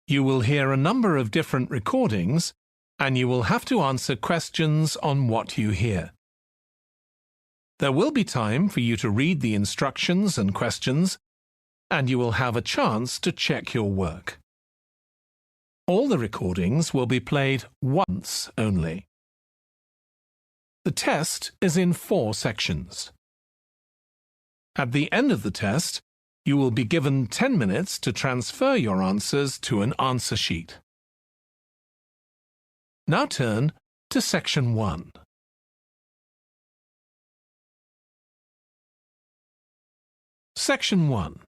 You will hear a number of different recordings, and you will have to answer questions on what you hear. There will be time for you to read the instructions and questions, and you will have a chance to check your work. All the recordings will be played once only. The test is in 4 sections. At the end of the test, you will be given 10 minutes to transfer your answers to an answer sheet. Now turn to Section 1. Section 1.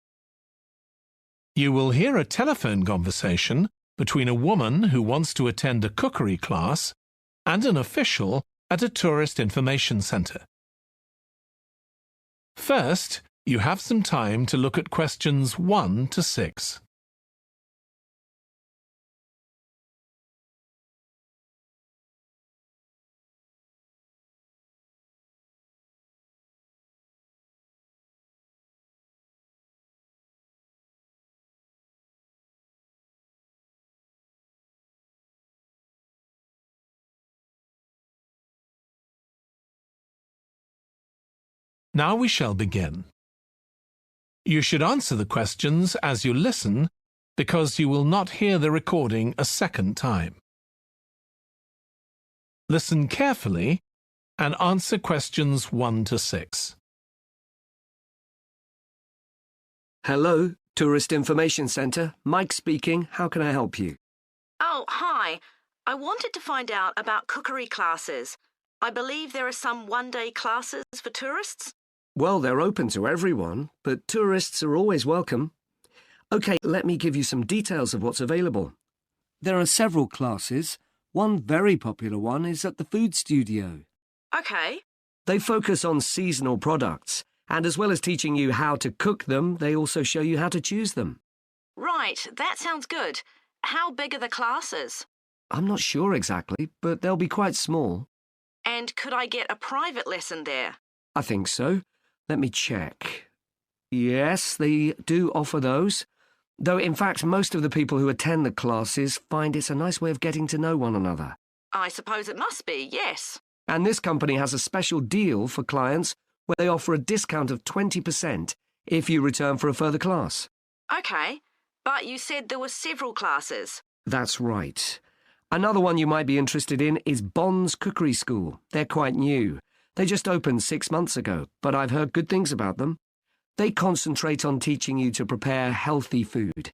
You will hear a telephone conversation between a woman who wants to attend a cookery class and an official at a tourist information centre. First, you have some time to look at questions 1 to 6. Now we shall begin. You should answer the questions as you listen because you will not hear the recording a second time. Listen carefully and answer questions 1 to 6. Hello, Tourist Information Centre. Mike speaking. How can I help you? Oh, hi. I wanted to find out about cookery classes. I believe there are some one-day classes for tourists. Well, they're open to everyone, but tourists are always welcome. OK, let me give you some details of what's available. There are several classes. One very popular one is at the food studio. OK. They focus on seasonal products, and as well as teaching you how to cook them, they also show you how to choose them. Right, that sounds good. How big are the classes? I'm not sure exactly, but they'll be quite small. And could I get a private lesson there? I think so. Let me check. Yes, they do offer those. Though, in fact, most of the people who attend the classes find it's a nice way of getting to know one another. I suppose it must be, yes. And this company has a special deal for clients where they offer a discount of 20% if you return for a further class. OK, but you said there were several classes. That's right. Another one you might be interested in is Bond's Cookery School. They're quite new. They just opened 6 months ago, but I've heard good things about them. They concentrate on teaching you to prepare healthy food,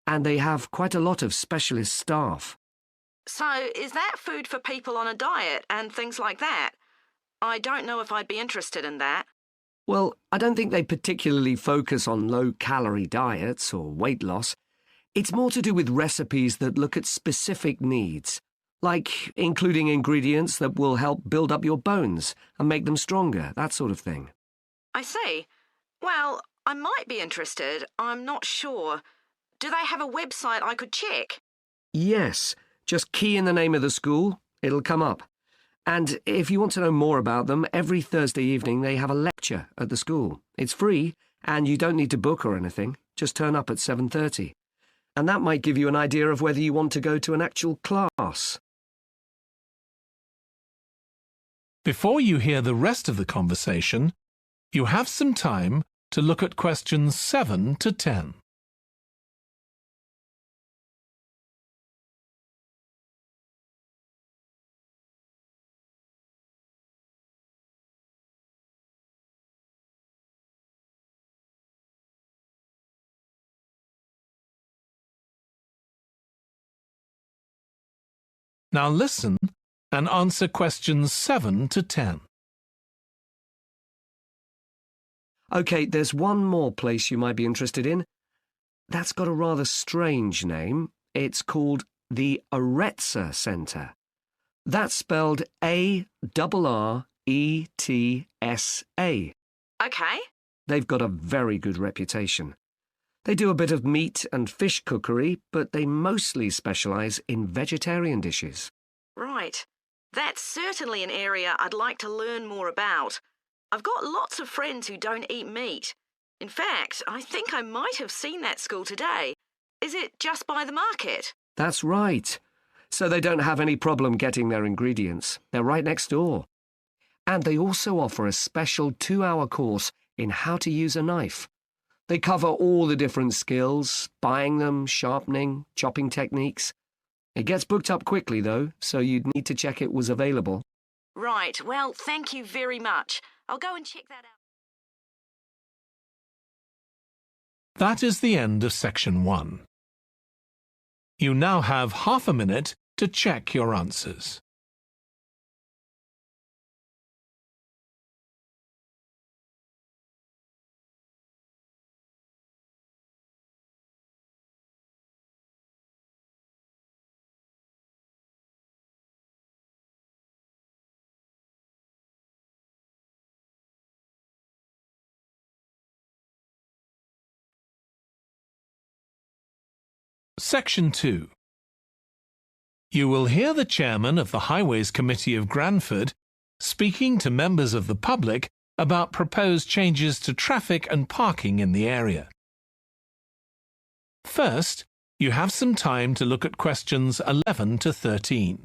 and they have quite a lot of specialist staff. So is that food for people on a diet and things like that? I don't know if I'd be interested in that. Well, I don't think they particularly focus on low-calorie diets or weight loss. It's more to do with recipes that look at specific needs, like including ingredients that will help build up your bones and make them stronger, that sort of thing. I see. Well, I might be interested. I'm not sure. Do they have a website I could check? Yes, just key in the name of the school. It'll come up. And if you want to know more about them, every Thursday evening they have a lecture at the school. It's free, and you don't need to book or anything. Just turn up at 7:30. And that might give you an idea of whether you want to go to an actual class. Before you hear the rest of the conversation, you have some time to look at questions 7 to 10. Now listen and answer questions 7 to 10. OK, there's one more place you might be interested in. That's got a rather strange name. It's called the ILETS Centre. That's spelled ARRETSA. OK. They've got a very good reputation. They do a bit of meat and fish cookery, but they mostly specialise in vegetarian dishes. Right. That's certainly an area I'd like to learn more about. I've got lots of friends who don't eat meat. In fact, I think I might have seen that school today. Is it just by the market? That's right. So they don't have any problem getting their ingredients. They're right next door. And they also offer a special 2-hour course in how to use a knife. They cover all the different skills, buying them, sharpening, chopping techniques. It gets booked up quickly, though, so you'd need to check it was available. Right, well, thank you very much. I'll go and check that out. That is the end of section 1. You now have half a minute to check your answers. Section 2. You will hear the chairman of the Highways Committee of Granford speaking to members of the public about proposed changes to traffic and parking in the area. First, you have some time to look at questions 11 to 13.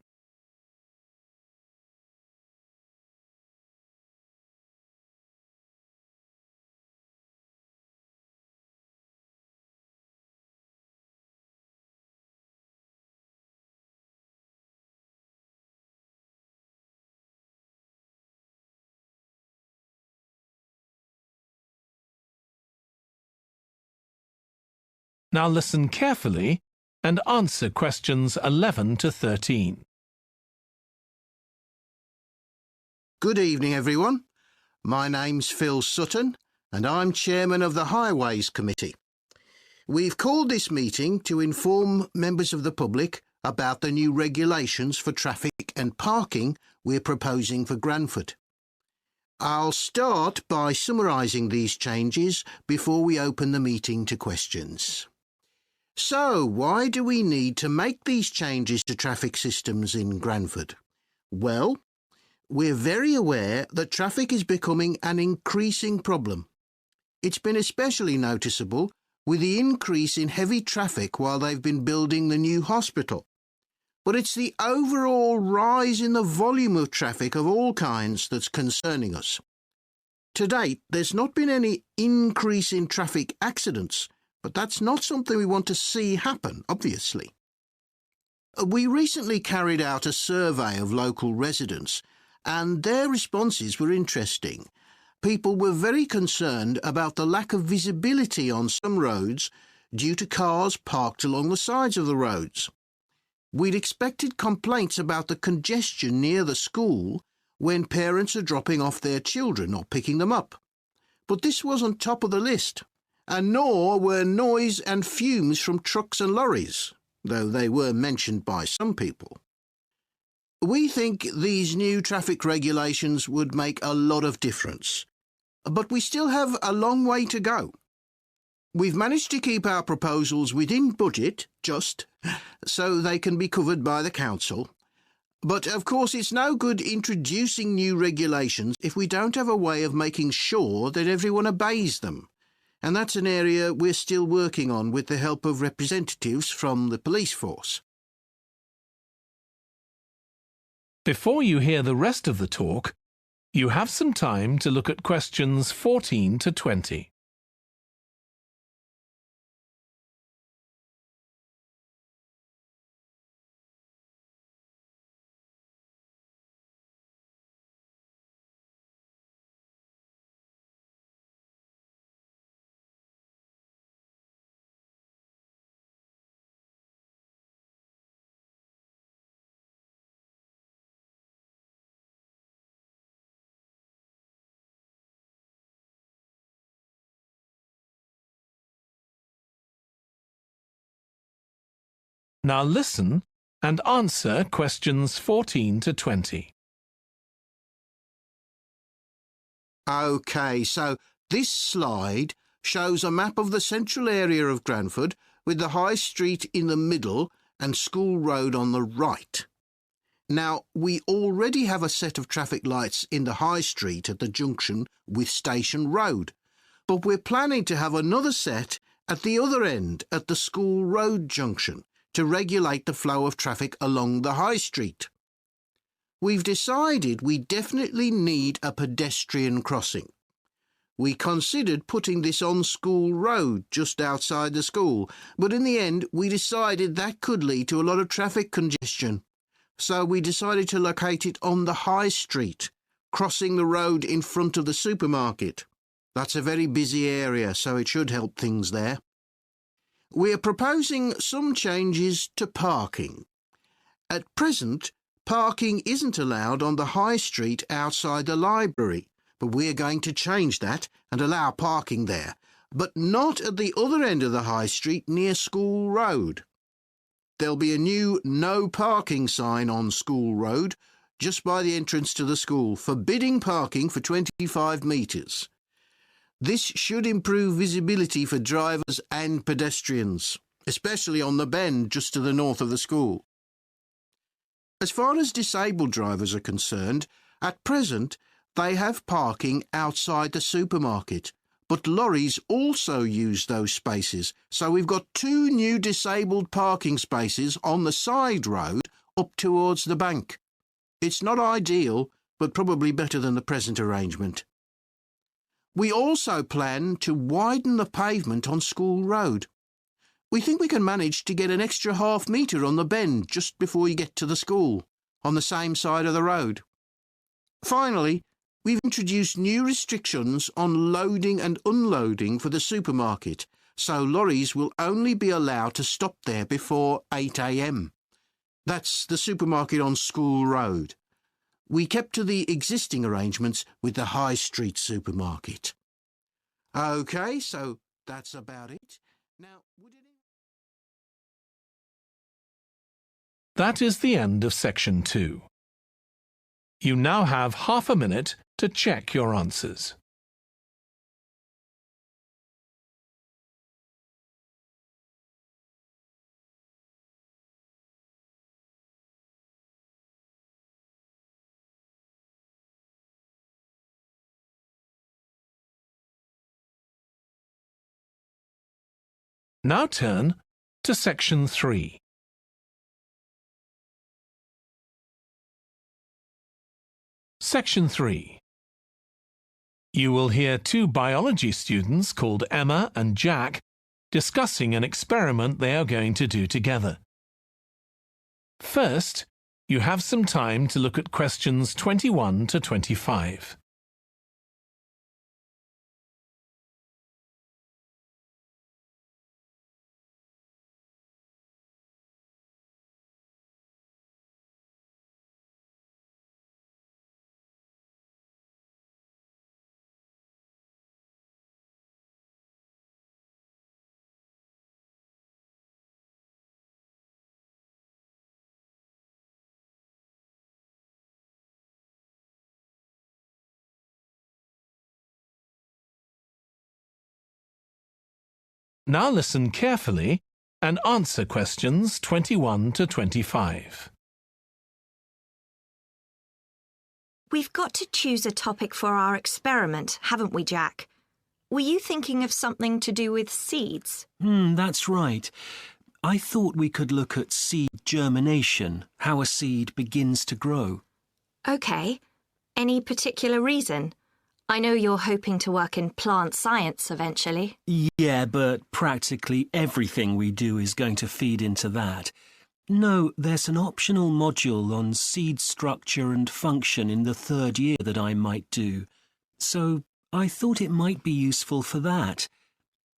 Now listen carefully and answer questions 11 to 13. Good evening, everyone. My name's Phil Sutton, and I'm chairman of the Highways Committee. We've called this meeting to inform members of the public about the new regulations for traffic and parking we're proposing for Granford. I'll start by summarising these changes before we open the meeting to questions. So, why do we need to make these changes to traffic systems in Granford? Well, we're very aware that traffic is becoming an increasing problem. It's been especially noticeable with the increase in heavy traffic while they've been building the new hospital. But it's the overall rise in the volume of traffic of all kinds that's concerning us. To date, there's not been any increase in traffic accidents, but that's not something we want to see happen, obviously. We recently carried out a survey of local residents, and their responses were interesting. People were very concerned about the lack of visibility on some roads due to cars parked along the sides of the roads. We'd expected complaints about the congestion near the school when parents are dropping off their children or picking them up. But this wasn't top of the list, and nor were noise and fumes from trucks and lorries, though they were mentioned by some people. We think these new traffic regulations would make a lot of difference, but we still have a long way to go. We've managed to keep our proposals within budget, just, so they can be covered by the council. But of course it's no good introducing new regulations if we don't have a way of making sure that everyone obeys them. And that's an area we're still working on with the help of representatives from the police force. Before you hear the rest of the talk, you have some time to look at questions 14 to 20. Now listen and answer questions 14 to 20. OK, so this slide shows a map of the central area of Granford with the High Street in the middle and School Road on the right. Now, we already have a set of traffic lights in the High Street at the junction with Station Road, but we're planning to have another set at the other end at the school road junction to regulate the flow of traffic along the high street. We've decided we definitely need a pedestrian crossing. We considered putting this on School Road just outside the school, but in the end we decided that could lead to a lot of traffic congestion. So we decided to locate it on the high street, crossing the road in front of the supermarket. That's a very busy area, so it should help things there. We're proposing some changes to parking. At present, parking isn't allowed on the high street outside the library, but we're going to change that and allow parking there, but not at the other end of the high street near School Road. There'll be a new no parking sign on School Road just by the entrance to the school, forbidding parking for 25 metres. This should improve visibility for drivers and pedestrians, especially on the bend just to the north of the school. As far as disabled drivers are concerned, at present they have parking outside the supermarket, but lorries also use those spaces, so we've got 2 new disabled parking spaces on the side road up towards the bank. It's not ideal, but probably better than the present arrangement. We also plan to widen the pavement on School Road. We think we can manage to get an extra half metre on the bend just before you get to the school, on the same side of the road. Finally, we've introduced new restrictions on loading and unloading for the supermarket, so lorries will only be allowed to stop there before 8 a.m. That's the supermarket on School Road. We kept to the existing arrangements with the High Street supermarket. OK, so that's about it. Now, That is the end of section 2. You now have half a minute to check your answers. Now turn to section 3. Section 3. You will hear 2 biology students called Emma and Jack discussing an experiment they are going to do together. First, you have some time to look at questions 21 to 25. Now listen carefully and answer questions 21 to 25. We've got to choose a topic for our experiment, haven't we, Jack? Were you thinking of something to do with seeds? That's right. I thought we could look at seed germination, how a seed begins to grow. OK. Any particular reason? I know you're hoping to work in plant science eventually. Yeah, but practically everything we do is going to feed into that. No, there's an optional module on seed structure and function in the 3rd year that I might do. So I thought it might be useful for that.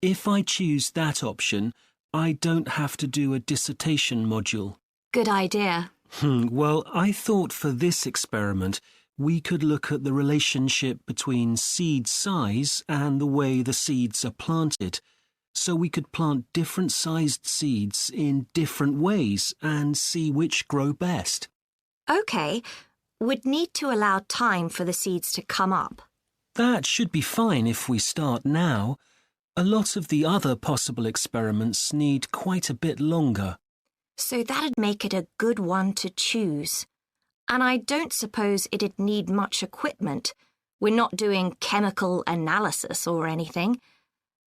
If I choose that option, I don't have to do a dissertation module. Good idea. Well, I thought for this experiment, we could look at the relationship between seed size and the way the seeds are planted. So we could plant different sized seeds in different ways and see which grow best. OK. We'd need to allow time for the seeds to come up. That should be fine if we start now. A lot of the other possible experiments need quite a bit longer. So that'd make it a good one to choose. And I don't suppose it'd need much equipment. We're not doing chemical analysis or anything.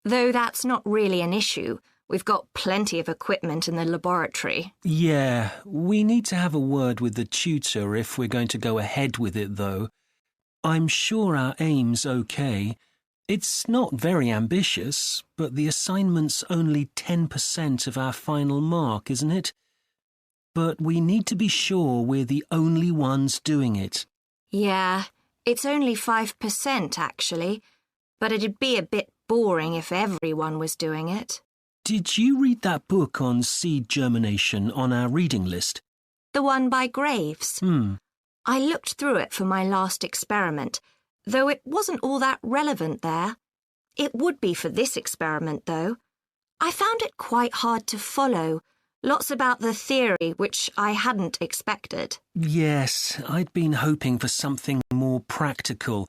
Though that's not really an issue. We've got plenty of equipment in the laboratory. Yeah, we need to have a word with the tutor if we're going to go ahead with it, though. I'm sure our aim's okay. It's not very ambitious, but the assignment's only 10% of our final mark, isn't it? But we need to be sure we're the only ones doing it. Yeah, it's only 5% actually, but it'd be a bit boring if everyone was doing it. Did you read that book on seed germination on our reading list? The one by Graves? I looked through it for my last experiment, though it wasn't all that relevant there. It would be for this experiment, though. I found it quite hard to follow. Lots about the theory, which I hadn't expected. Yes, I'd been hoping for something more practical.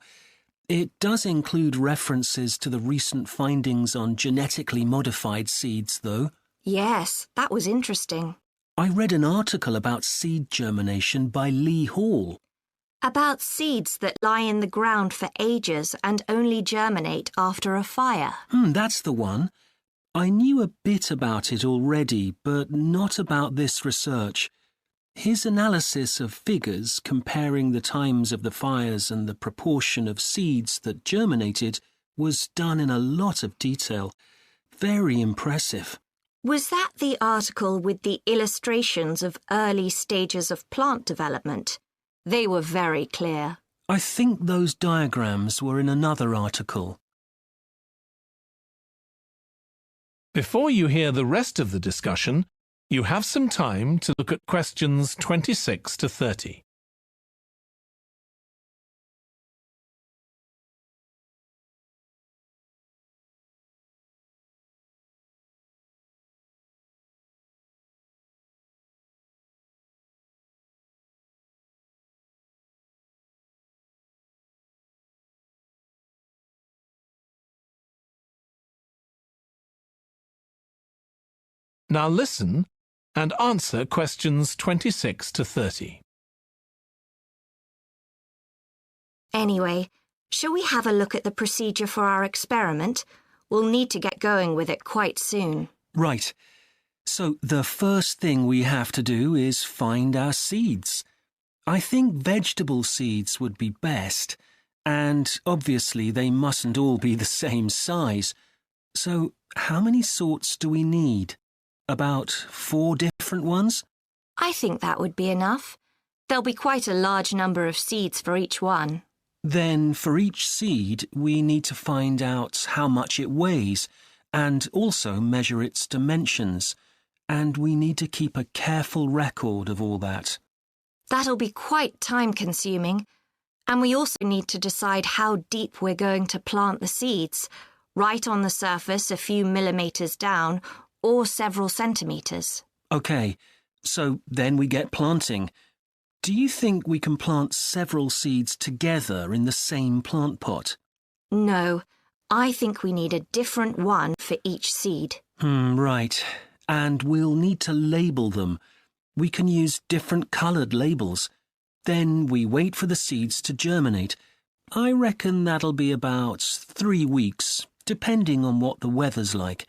It does include references to the recent findings on genetically modified seeds, though. Yes, that was interesting. I read an article about seed germination by Lee Hall. About seeds that lie in the ground for ages and only germinate after a fire. That's the one. I knew a bit about it already, but not about this research. His analysis of figures comparing the times of the fires and the proportion of seeds that germinated was done in a lot of detail. Very impressive. Was that the article with the illustrations of early stages of plant development? They were very clear. I think those diagrams were in another article. Before you hear the rest of the discussion, you have some time to look at questions 26 to 30. Now listen and answer questions 26 to 30. Anyway, shall we have a look at the procedure for our experiment? We'll need to get going with it quite soon. Right. So the first thing we have to do is find our seeds. I think vegetable seeds would be best, and obviously they mustn't all be the same size. So how many sorts do we need? About 4 different ones? I think that would be enough. There'll be quite a large number of seeds for each one. Then for each seed, we need to find out how much it weighs and also measure its dimensions. And we need to keep a careful record of all that. That'll be quite time-consuming. And we also need to decide how deep we're going to plant the seeds. Right on the surface, a few millimetres down, or several centimetres. OK, so then we get planting. Do you think we can plant several seeds together in the same plant pot? No, I think we need a different one for each seed. Right. And we'll need to label them. We can use different coloured labels. Then we wait for the seeds to germinate. I reckon that'll be about 3 weeks, depending on what the weather's like.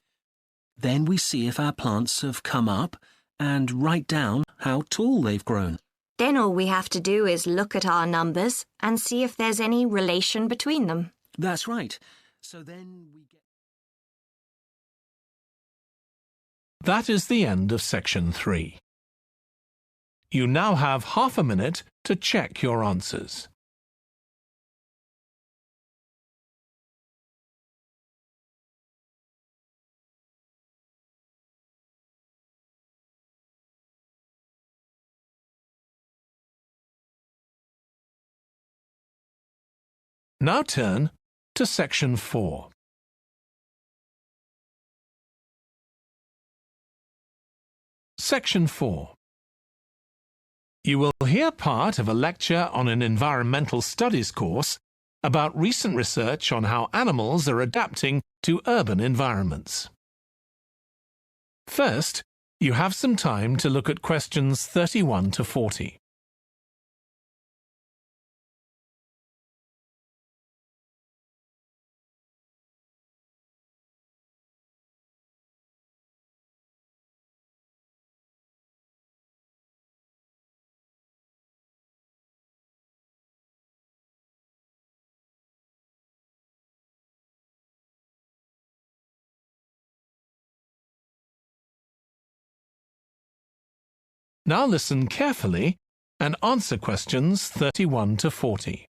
Then we see if our plants have come up and write down how tall they've grown. Then all we have to do is look at our numbers and see if there's any relation between them. That's right. So then we get... That is the end of section 3. You now have half a minute to check your answers. Now turn to section 4. Section 4. You will hear part of a lecture on an environmental studies course about recent research on how animals are adapting to urban environments. First, you have some time to look at questions 31 to 40. Now listen carefully and answer questions 31 to 40.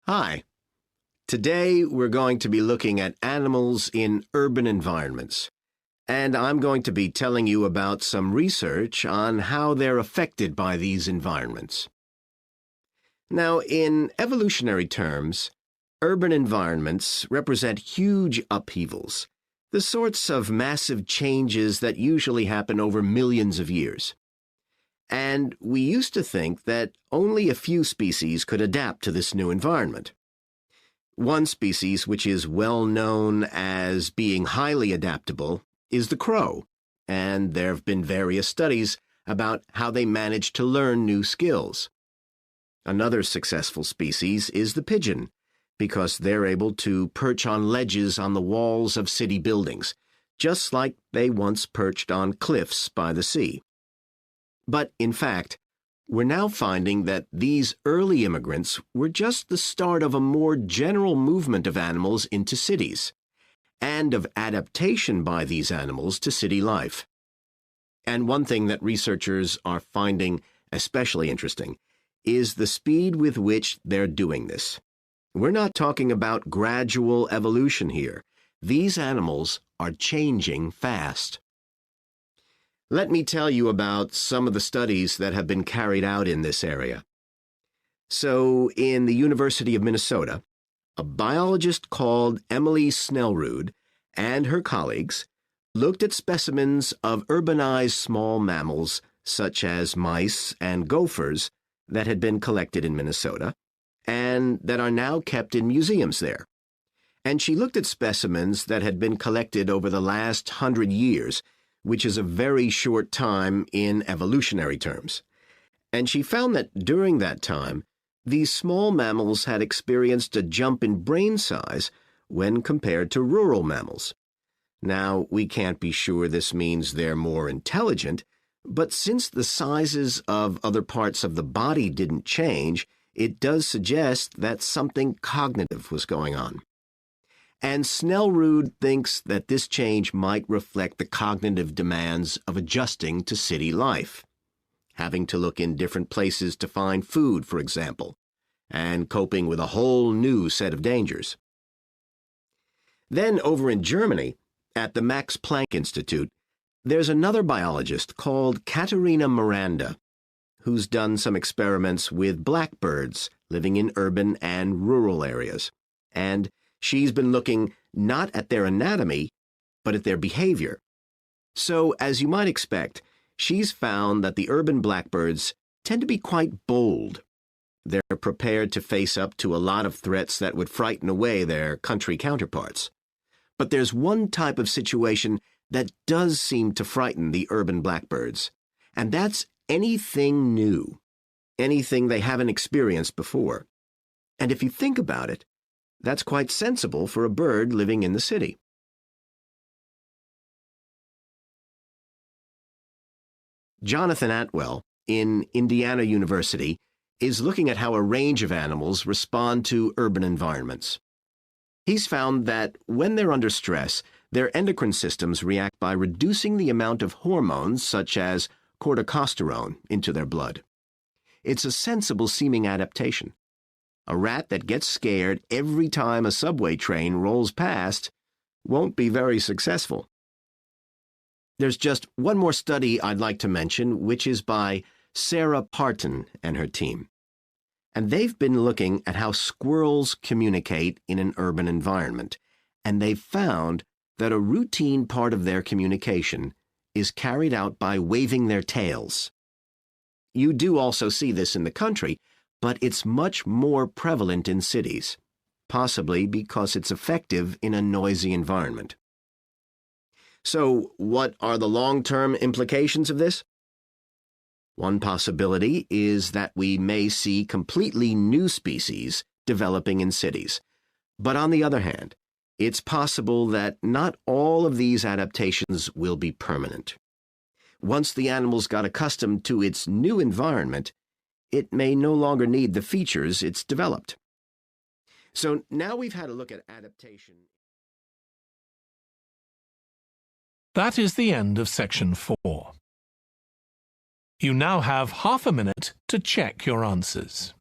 Hi. Today we're going to be looking at animals in urban environments, and I'm going to be telling you about some research on how they're affected by these environments. Now, in evolutionary terms, urban environments represent huge upheavals, the sorts of massive changes that usually happen over millions of years. And we used to think that only a few species could adapt to this new environment. One species which is well known as being highly adaptable is the crow, and there have been various studies about how they manage to learn new skills. Another successful species is the pigeon, because they're able to perch on ledges on the walls of city buildings, just like they once perched on cliffs by the sea. But in fact, we're now finding that these early immigrants were just the start of a more general movement of animals into cities, and of adaptation by these animals to city life. And one thing that researchers are finding especially interesting is the speed with which they're doing this. We're not talking about gradual evolution here. These animals are changing fast. Let me tell you about some of the studies that have been carried out in this area. So, in the University of Minnesota, a biologist called Emily Snellrud and her colleagues looked at specimens of urbanized small mammals such as mice and gophers that had been collected in Minnesota and that are now kept in museums there. And she looked at specimens that had been collected over the last 100 years, which is a very short time in evolutionary terms. And she found that during that time, these small mammals had experienced a jump in brain size when compared to rural mammals. Now, we can't be sure this means they're more intelligent, but since the sizes of other parts of the body didn't change, it does suggest that something cognitive was going on. And Snellrud thinks that this change might reflect the cognitive demands of adjusting to city life, having to look in different places to find food, for example, and coping with a whole new set of dangers. Then over in Germany, at the Max Planck Institute, there's another biologist called Katharina Miranda, who's done some experiments with blackbirds living in urban and rural areas, and she's been looking not at their anatomy, but at their behavior. So, as you might expect, she's found that the urban blackbirds tend to be quite bold. They're prepared to face up to a lot of threats that would frighten away their country counterparts. But there's one type of situation that does seem to frighten the urban blackbirds, and that's anything new, anything they haven't experienced before. And if you think about it, that's quite sensible for a bird living in the city. Jonathan Atwell, in Indiana University, is looking at how a range of animals respond to urban environments. He's found that when they're under stress, their endocrine systems react by reducing the amount of hormones such as corticosterone into their blood. It's a sensible-seeming adaptation. A rat that gets scared every time a subway train rolls past won't be very successful. There's just one more study I'd like to mention, which is by Sarah Parton and her team. And they've been looking at how squirrels communicate in an urban environment, and they've found that a routine part of their communication is carried out by waving their tails. You do also see this in the country, but it's much more prevalent in cities, possibly because it's effective in a noisy environment. So, what are the long-term implications of this? One possibility is that we may see completely new species developing in cities. But on the other hand, it's possible that not all of these adaptations will be permanent. Once the animals got accustomed to its new environment, it may no longer need the features it's developed. So now we've had a look at adaptation. That is the end of section 4. You now have half a minute to check your answers.